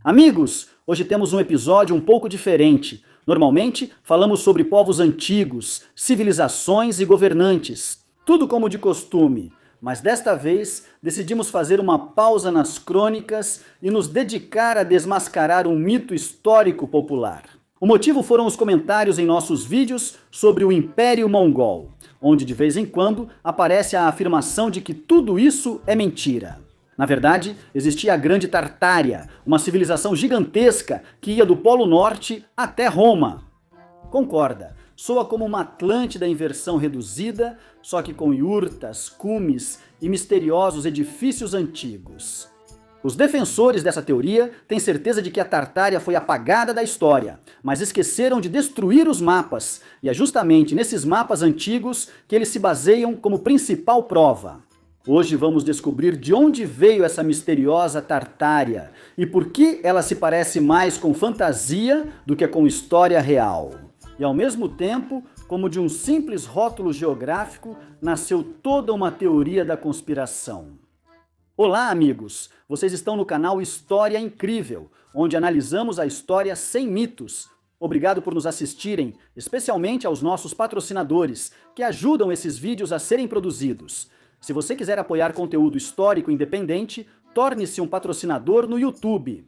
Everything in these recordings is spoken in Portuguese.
Amigos, hoje temos um episódio um pouco diferente. Normalmente falamos sobre povos antigos, civilizações e governantes. Tudo como de costume, mas desta vez decidimos fazer uma pausa nas crônicas e nos dedicar a desmascarar um mito histórico popular. O motivo foram os comentários em nossos vídeos sobre o Império Mongol, onde de vez em quando aparece a afirmação de que tudo isso é mentira. Na verdade, existia a Grande Tartária, uma civilização gigantesca que ia do Polo Norte até Roma. Concorda, soa como uma Atlântida em versão reduzida, só que com iurtas, cumes e misteriosos edifícios antigos. Os defensores dessa teoria têm certeza de que a Tartária foi apagada da história, mas esqueceram de destruir os mapas, e é justamente nesses mapas antigos que eles se baseiam como principal prova. Hoje vamos descobrir de onde veio essa misteriosa Tartária e por que ela se parece mais com fantasia do que com história real. E ao mesmo tempo, como de um simples rótulo geográfico, nasceu toda uma teoria da conspiração. Olá, amigos! Vocês estão no canal História Incrível, onde analisamos a história sem mitos. Obrigado por nos assistirem, especialmente aos nossos patrocinadores, que ajudam esses vídeos a serem produzidos. Se você quiser apoiar conteúdo histórico independente, torne-se um patrocinador no YouTube.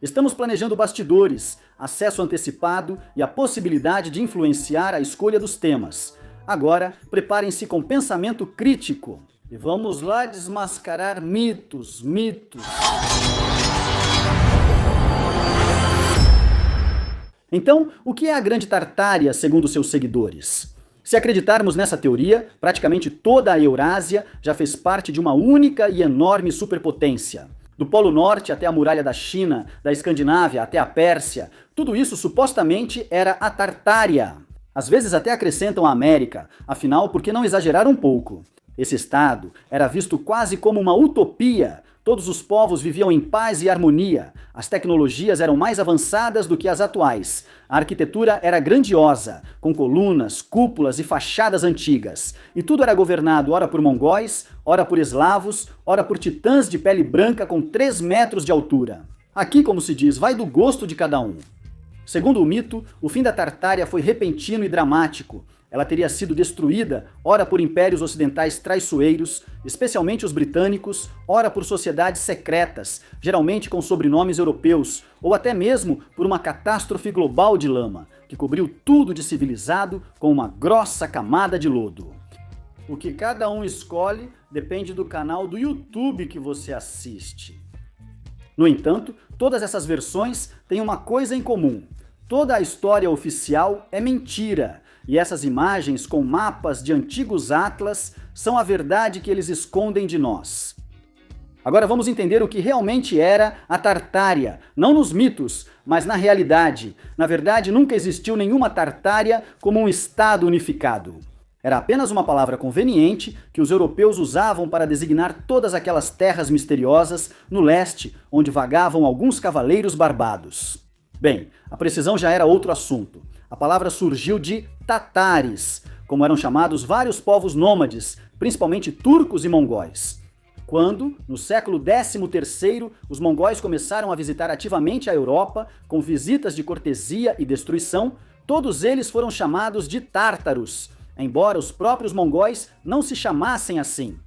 Estamos planejando bastidores, acesso antecipado e a possibilidade de influenciar a escolha dos temas. Agora, preparem-se com pensamento crítico. E vamos lá desmascarar mitos. Então, o que é a Grande Tartária, segundo seus seguidores? Se acreditarmos nessa teoria, praticamente toda a Eurásia já fez parte de uma única e enorme superpotência. Do Polo Norte até a Muralha da China, da Escandinávia até a Pérsia, tudo isso supostamente era a Tartária. Às vezes até acrescentam a América, afinal, por que não exagerar um pouco? Esse estado era visto quase como uma utopia. Todos os povos viviam em paz e harmonia. As tecnologias eram mais avançadas do que as atuais. A arquitetura era grandiosa, com colunas, cúpulas e fachadas antigas. E tudo era governado ora por mongóis, ora por eslavos, ora por titãs de pele branca com 3 metros de altura. Aqui, como se diz, vai do gosto de cada um. Segundo o mito, o fim da Tartária foi repentino e dramático. Ela teria sido destruída, ora por impérios ocidentais traiçoeiros, especialmente os britânicos, ora por sociedades secretas, geralmente com sobrenomes europeus, ou até mesmo por uma catástrofe global de lama, que cobriu tudo de civilizado com uma grossa camada de lodo. O que cada um escolhe depende do canal do YouTube que você assiste. No entanto, todas essas versões têm uma coisa em comum. Toda a história oficial é mentira. E essas imagens com mapas de antigos atlas são a verdade que eles escondem de nós. Agora vamos entender o que realmente era a Tartária, não nos mitos, mas na realidade. Na verdade, nunca existiu nenhuma Tartária como um estado unificado. Era apenas uma palavra conveniente que os europeus usavam para designar todas aquelas terras misteriosas no leste, onde vagavam alguns cavaleiros barbados. Bem, a precisão já era outro assunto. A palavra surgiu de tatares, como eram chamados vários povos nômades, principalmente turcos e mongóis. Quando, no século XIII, os mongóis começaram a visitar ativamente a Europa, com visitas de cortesia e destruição, todos eles foram chamados de tártaros, embora os próprios mongóis não se chamassem assim.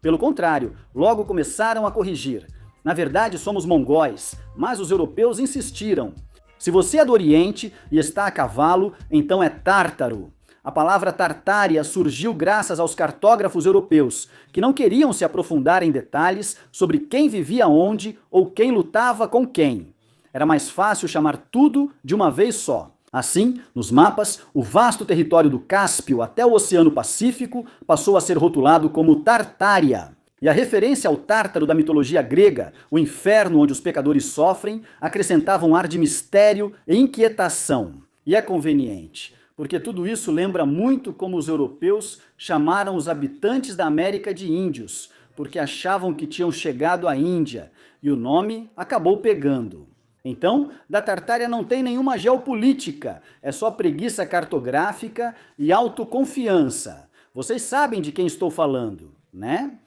Pelo contrário, logo começaram a corrigir. Na verdade, somos mongóis, mas os europeus insistiram. Se você é do Oriente e está a cavalo, então é tártaro. A palavra Tartária surgiu graças aos cartógrafos europeus, que não queriam se aprofundar em detalhes sobre quem vivia onde ou quem lutava com quem. Era mais fácil chamar tudo de uma vez só. Assim, nos mapas, o vasto território do Cáspio até o Oceano Pacífico passou a ser rotulado como Tartária. E a referência ao Tártaro da mitologia grega, o inferno onde os pecadores sofrem, acrescentava um ar de mistério e inquietação. E é conveniente, porque tudo isso lembra muito como os europeus chamaram os habitantes da América de índios, porque achavam que tinham chegado à Índia, e o nome acabou pegando. Então, da Tartária não tem nenhuma geopolítica, é só preguiça cartográfica e autoconfiança. Vocês sabem de quem estou falando, né?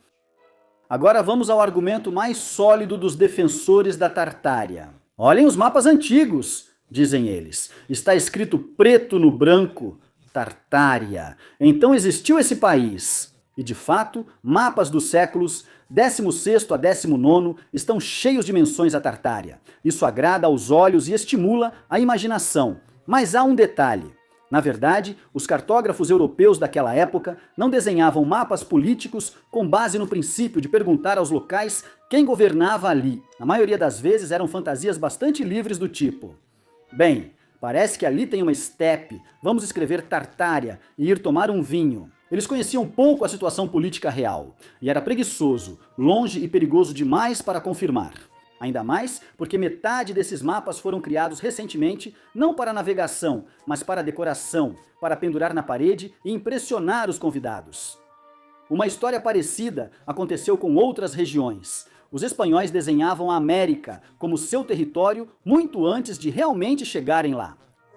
Agora vamos ao argumento mais sólido dos defensores da Tartária. Olhem os mapas antigos, dizem eles. Está escrito preto no branco, Tartária. Então existiu esse país. E de fato, mapas dos séculos 16º a 19º estão cheios de menções à Tartária. Isso agrada aos olhos e estimula a imaginação. Mas há um detalhe. Na verdade, os cartógrafos europeus daquela época não desenhavam mapas políticos com base no princípio de perguntar aos locais quem governava ali. Na maioria das vezes eram fantasias bastante livres do tipo: bem, parece que ali tem uma estepe, vamos escrever Tartária e ir tomar um vinho. Eles conheciam pouco a situação política real, e era preguiçoso, longe e perigoso demais para confirmar. Ainda mais porque metade desses mapas foram criados recentemente não para navegação, mas para decoração, para pendurar na parede e impressionar os convidados. Uma história parecida aconteceu com outras regiões. Os espanhóis desenhavam a América como seu território muito antes de realmente chegarem lá.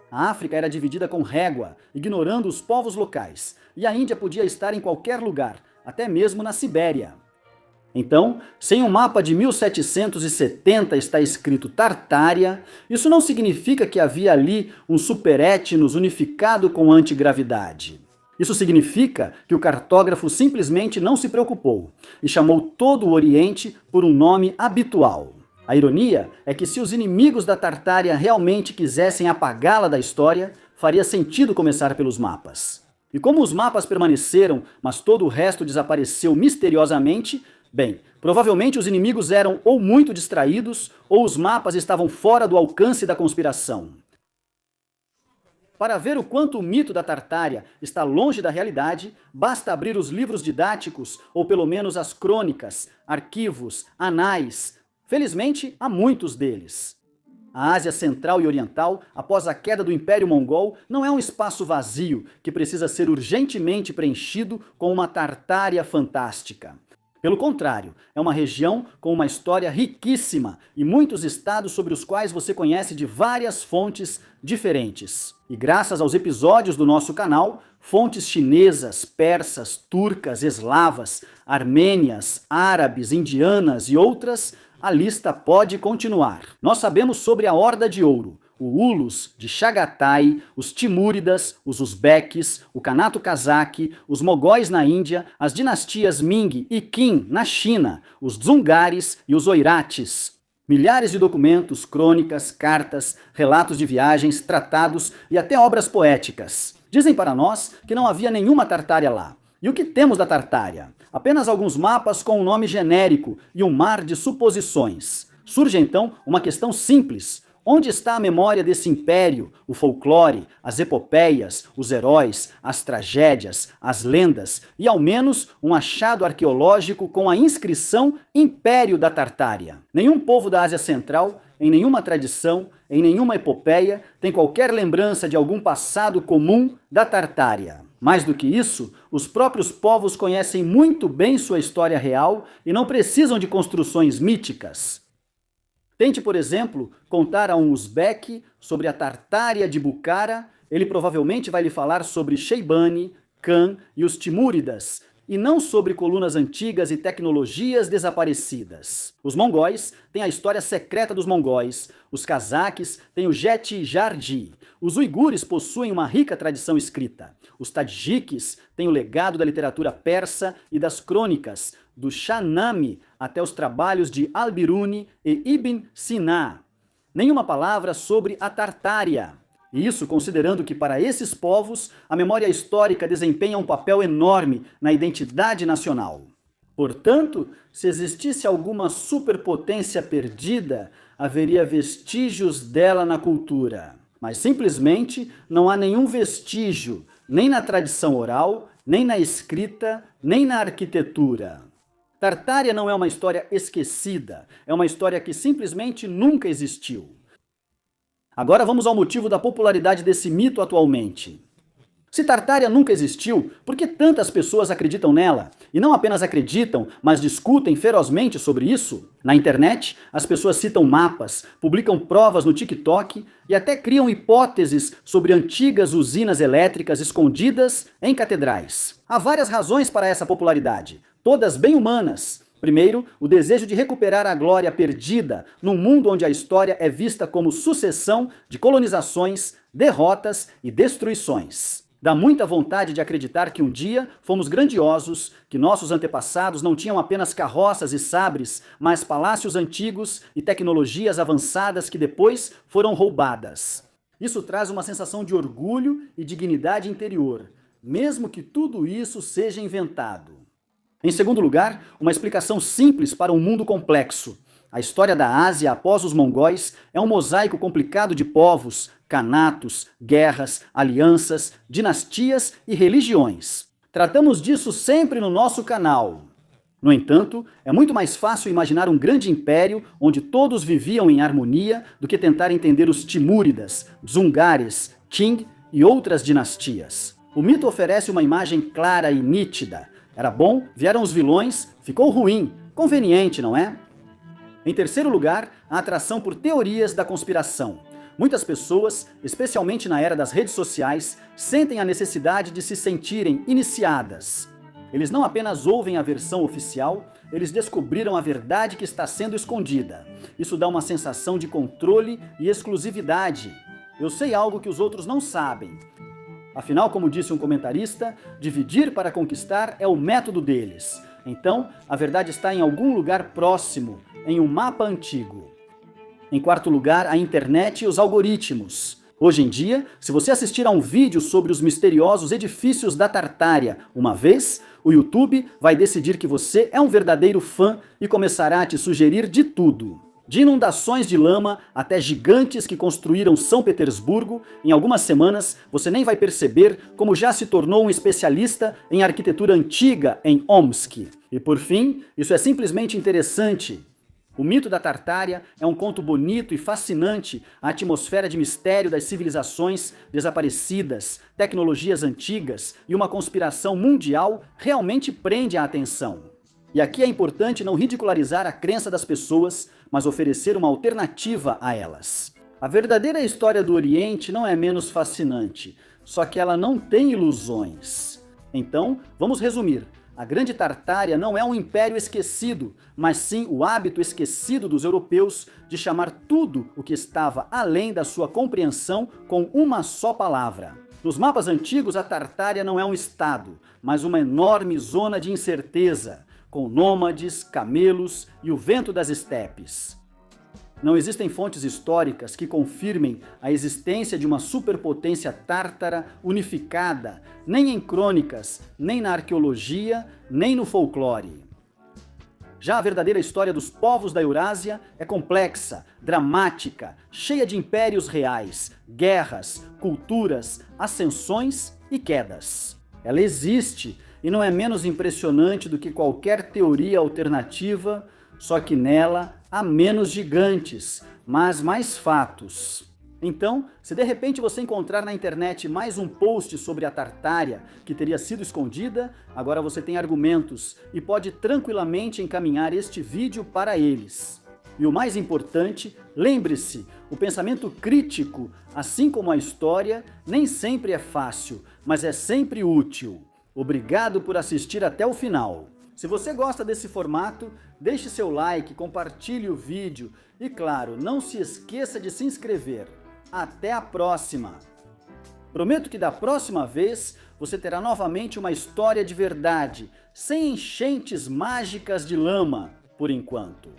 A África era dividida com régua, ignorando os povos locais, e a Índia podia estar em qualquer lugar, até mesmo na Sibéria. Então, se em um mapa de 1770 está escrito Tartária, isso não significa que havia ali um superétnos unificado com antigravidade. Isso significa que o cartógrafo simplesmente não se preocupou e chamou todo o Oriente por um nome habitual. A ironia é que se os inimigos da Tartária realmente quisessem apagá-la da história, faria sentido começar pelos mapas. E como os mapas permaneceram, mas todo o resto desapareceu misteriosamente, bem, provavelmente os inimigos eram ou muito distraídos, ou os mapas estavam fora do alcance da conspiração. Para ver o quanto o mito da Tartária está longe da realidade, basta abrir os livros didáticos, ou pelo menos as crônicas, arquivos, anais. Felizmente, há muitos deles. A Ásia Central e Oriental, após a queda do Império Mongol, não é um espaço vazio que precisa ser urgentemente preenchido com uma Tartária fantástica. Pelo contrário, é uma região com uma história riquíssima e muitos estados sobre os quais você conhece de várias fontes diferentes. E graças aos episódios do nosso canal, fontes chinesas, persas, turcas, eslavas, armênias, árabes, indianas e outras, a lista pode continuar. Nós sabemos sobre a Horda de Ouro, o Ulus de Chagatai, os Timúridas, os Uzbeques, o Kanato Cazaque, os Mogóis na Índia, as dinastias Ming e Qin na China, os Dzungares e os Oirates. Milhares de documentos, crônicas, cartas, relatos de viagens, tratados e até obras poéticas. Dizem para nós que não havia nenhuma Tartária lá. E o que temos da Tartária? Apenas alguns mapas com um nome genérico e um mar de suposições. Surge então uma questão simples. Onde está a memória desse império, o folclore, as epopeias, os heróis, as tragédias, as lendas e ao menos um achado arqueológico com a inscrição Império da Tartária? Nenhum povo da Ásia Central, em nenhuma tradição, em nenhuma epopeia, tem qualquer lembrança de algum passado comum da Tartária. Mais do que isso, os próprios povos conhecem muito bem sua história real e não precisam de construções míticas. Tente, por exemplo, contar a um uzbeque sobre a Tartária de Bukhara, ele provavelmente vai lhe falar sobre Sheibani, Khan e os Timúridas, e não sobre colunas antigas e tecnologias desaparecidas. Os mongóis têm a história secreta dos mongóis, os cazaques têm o Jeti-Jardi, os uigures possuem uma rica tradição escrita, os tadjiques têm o legado da literatura persa e das crônicas, do Shahnameh até os trabalhos de Al-Biruni e Ibn Sina. Nenhuma palavra sobre a Tartária. Isso considerando que para esses povos a memória histórica desempenha um papel enorme na identidade nacional. Portanto, se existisse alguma superpotência perdida, haveria vestígios dela na cultura. Mas simplesmente não há nenhum vestígio, nem na tradição oral, nem na escrita, nem na arquitetura. Tartária não é uma história esquecida, é uma história que simplesmente nunca existiu. Agora vamos ao motivo da popularidade desse mito atualmente. Se Tartária nunca existiu, por que tantas pessoas acreditam nela? E não apenas acreditam, mas discutem ferozmente sobre isso? Na internet, as pessoas citam mapas, publicam provas no TikTok e até criam hipóteses sobre antigas usinas elétricas escondidas em catedrais. Há várias razões para essa popularidade, todas bem humanas. Primeiro, o desejo de recuperar a glória perdida num mundo onde a história é vista como sucessão de colonizações, derrotas e destruições. Dá muita vontade de acreditar que um dia fomos grandiosos, que nossos antepassados não tinham apenas carroças e sabres, mas palácios antigos e tecnologias avançadas que depois foram roubadas. Isso traz uma sensação de orgulho e dignidade interior, mesmo que tudo isso seja inventado. Em segundo lugar, uma explicação simples para um mundo complexo. A história da Ásia após os mongóis é um mosaico complicado de povos, canatos, guerras, alianças, dinastias e religiões. Tratamos disso sempre no nosso canal. No entanto, é muito mais fácil imaginar um grande império onde todos viviam em harmonia do que tentar entender os Timúridas, Dzungares, Qing e outras dinastias. O mito oferece uma imagem clara e nítida. Era bom, vieram os vilões, ficou ruim, conveniente, não é? Em terceiro lugar, a atração por teorias da conspiração. Muitas pessoas, especialmente na era das redes sociais, sentem a necessidade de se sentirem iniciadas. Eles não apenas ouvem a versão oficial, eles descobriram a verdade que está sendo escondida. Isso dá uma sensação de controle e exclusividade. Eu sei algo que os outros não sabem. Afinal, como disse um comentarista, dividir para conquistar é o método deles. Então, a verdade está em algum lugar próximo, em um mapa antigo. Em quarto lugar, a internet e os algoritmos. Hoje em dia, se você assistir a um vídeo sobre os misteriosos edifícios da Tartária uma vez, o YouTube vai decidir que você é um verdadeiro fã e começará a te sugerir de tudo. De inundações de lama até gigantes que construíram São Petersburgo, em algumas semanas você nem vai perceber como já se tornou um especialista em arquitetura antiga em Omsk. E por fim, isso é simplesmente interessante. O mito da Tartária é um conto bonito e fascinante, a atmosfera de mistério das civilizações desaparecidas, tecnologias antigas e uma conspiração mundial realmente prende a atenção. E aqui é importante não ridicularizar a crença das pessoas, mas oferecer uma alternativa a elas. A verdadeira história do Oriente não é menos fascinante, só que ela não tem ilusões. Então, vamos resumir. A Grande Tartária não é um império esquecido, mas sim o hábito esquecido dos europeus de chamar tudo o que estava além da sua compreensão com uma só palavra. Nos mapas antigos, a Tartária não é um estado, mas uma enorme zona de incerteza, com nômades, camelos e o vento das estepes. Não existem fontes históricas que confirmem a existência de uma superpotência tártara unificada, nem em crônicas, nem na arqueologia, nem no folclore. Já a verdadeira história dos povos da Eurásia é complexa, dramática, cheia de impérios reais, guerras, culturas, ascensões e quedas. Ela existe e não é menos impressionante do que qualquer teoria alternativa, só que nela há menos gigantes, mas mais fatos. Então, se de repente você encontrar na internet mais um post sobre a Tartária que teria sido escondida, agora você tem argumentos e pode tranquilamente encaminhar este vídeo para eles. E o mais importante, lembre-se, o pensamento crítico, assim como a história, nem sempre é fácil, mas é sempre útil. Obrigado por assistir até o final. Se você gosta desse formato, deixe seu like, compartilhe o vídeo e, claro, não se esqueça de se inscrever. Até a próxima! Prometo que da próxima vez você terá novamente uma história de verdade, sem enchentes mágicas de lama, por enquanto.